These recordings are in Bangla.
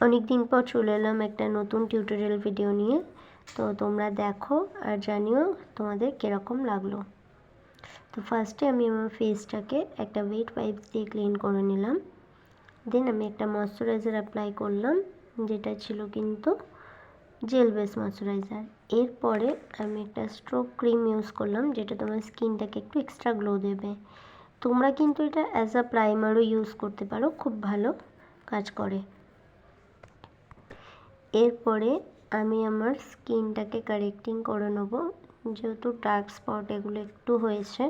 অনেক দিন পর চলে এলাম একটা নতুন টিউটোরিয়াল ভিডিও নিয়ে। তো তোমরা দেখো আর জানিও তোমাদের কীরকম লাগলো। তো ফার্স্টে আমি আমার ফেসটাকে একটা ওয়েট ওয়াইপস দিয়ে ক্লিন করে নিলাম। দেন আমি একটা ময়শ্চারাইজার অ্যাপ্লাই করলাম, যেটা ছিল কিন্তু জেল বেস ময়শ্চারাইজার। এরপরে আমি একটা স্ট্রোক ক্রিম ইউজ করলাম, যেটা তোমার স্কিনটাকে একটু এক্সট্রা গ্লো দেবে। তোমরা কিন্তু এটা অ্যাজ আ প্রাইমারও ইউজ করতে পারো, খুব ভালো কাজ করে। এরপরে আমি আমার স্কিনটাকে কারেক্টিং করে নেব, যেহেতু ডার্ক স্পট এগুলো একটু হয়েছে।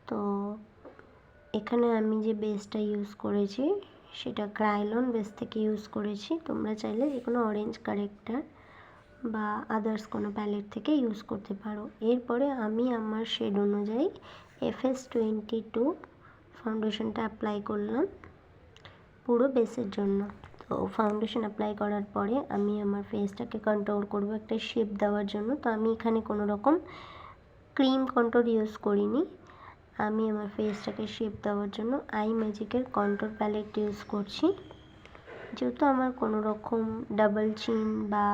তো এখানে আমি যে বেসটা ইউজ করেছি সেটা ক্রায়োলন বেস থেকে ইউজ করেছি। তোমরা চাইলে যে কোনো অরেঞ্জ কারেক্টার বা আদার্স কোনো প্যালেট থেকে ইউজ করতে পারো। এরপরে আমি আমার শেড অনুযায়ী FS22 ফাউন্ডেশনটা অ্যাপ্লাই করলাম পুরো বেসের জন্য। তো ফাউন্ডেশন অ্যাপ্লাই করার পরে আমি আমার ফেসটাকে কন্ট্রোল করব একটা শেপ দেওয়ার জন্য। তো আমি এখানে কোনো রকম ক্রিম কন্ট্রোল ইউজ করিনি। আমি আমার ফেসটাকে শেপ দেওয়ার জন্য আই ম্যাজিকের কন্ট্রোল প্যালেট ইউজ করছি। যেহেতু আমার কোনো রকম ডাবল চিন বা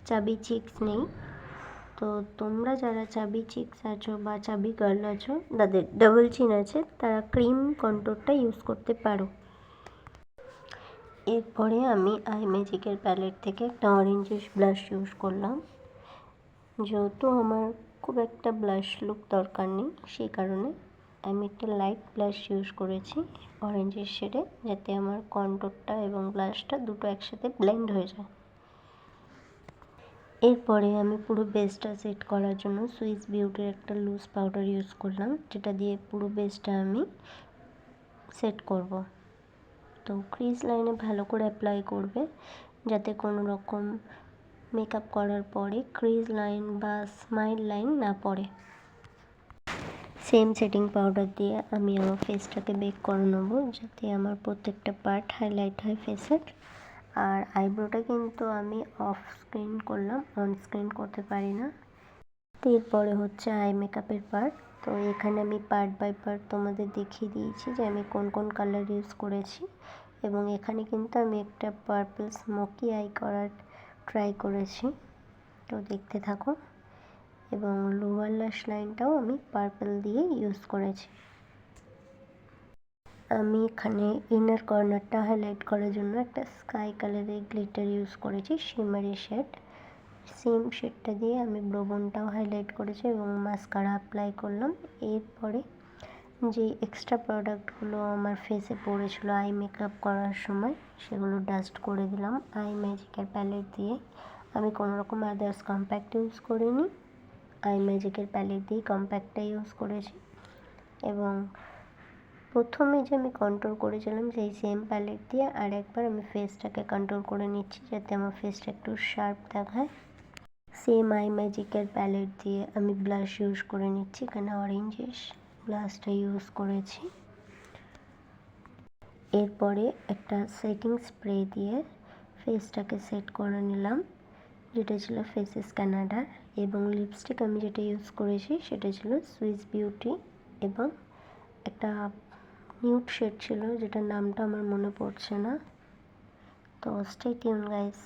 চাবি চিক্স নেই, তো তোমরা যারা চাবি চিক্স আছো বা চাবি গার্ল আছো, তাদের ডাবল চিন আছে, তারা ক্রিম কন্ট্রোলটা ইউজ করতে পারো। এরপরে আমি আই ম্যাজিকের প্যালেট থেকে একটা অরেঞ্জিশ ব্লাশ ইউজ করলাম। যেহেতু আমার খুব একটা ব্লাশ লুক দরকার নেই, সেই কারণে আমি একটা লাইট ব্লাশ ইউজ করেছি অরেঞ্জের শেডে, যাতে আমার কন্ট্রোলটা এবং ব্লাশটা দুটো একসাথে ব্লেন্ড হয়ে যায়। এরপরে আমি পুরো বেসটা সেট করার জন্য সুইস বিউটির একটা লুজ পাউডার ইউজ করলাম, যেটা দিয়ে পুরো বেসটা আমি সেট করব। তো ক্রিজ লাইনে ভালো করে অ্যাপ্লাই করবে, যাতে কোনো রকম মেকআপ করার পরে ক্রিজ লাইন বা স্মাইল লাইন না পড়ে। সেম সেটিং পাউডার দিয়ে আমি আমার ফেসটাকে বেক করে নেব, যাতে আমার প্রত্যেকটা পার্ট হাইলাইট হয় ফেসের। আর আইব্রোটা কিন্তু আমি অফ স্ক্রিন করলাম, অন স্ক্রিন করতে পারি না। এরপরে হচ্ছে আই মেকআপের পার্ট। তো এখানে আমি পার্ট বাই পার্ট তোমাদের দেখিয়ে দিয়েছি যে আমি কোন কোন কালার ইউজ করেছি, এবং এখানে কিন্তু আমি একটা পার্পল স্মোকি আই করার ট্রাই করেছি। তো দেখতে থাকো। এবং লোয়ার ল্যাশ লাইনটাও আমি পার্পল দিয়ে ইউজ করেছি। আমি এখানে ইনার কর্নারটা হাইলাইট করার জন্য একটা স্কাই কালারের গ্লিটার ইউজ করেছি, শিমারি শেড। সেম শেডটা দিয়ে আমি ব্রোবোনটাও হাইলাইট করেছি এবং মাস্কারা অ্যাপ্লাই করলাম। এরপরে যে এক্সট্রা প্রোডাক্টগুলো আমার ফেসে পড়েছিল আই মেকআপ করার সময়, সেগুলো ডাস্ট করে দিলাম আই ম্যাজিকের প্যালেট দিয়ে। আমি কোনো রকম আদার্স কম্প্যাক্ট ইউজ করিনি, আই ম্যাজিকের প্যালেট দিয়েই কম্প্যাক্টটা ইউজ করেছি। এবং প্রথমে যে আমি কন্ট্রোল করেছিলাম সেই সেম প্যালেট দিয়ে আর একবার আমি ফেসটাকে কন্ট্রোল করে নিচ্ছি, যাতে আমার ফেসটা একটু শার্প দেখায়। সেম আই ম্যাজিকের প্যালেট দিয়ে আমি ব্লাশ ইউজ করে নিচ্ছি, এখানে অরেঞ্জিশ ব্লাশটা ইউজ করেছি। এরপরে একটা সেটিং স্প্রে দিয়ে ফেসটাকে সেট করে নিলাম, যেটা ছিল ফেসেস কানাডার। এবং লিপস্টিক আমি যেটা ইউজ করেছি সেটা ছিল সুইস বিউটি, এবং একটা নিউড শেড ছিল যেটার নামটা আমার মনে পড়ছে না। তো স্টে টিউন গাইস।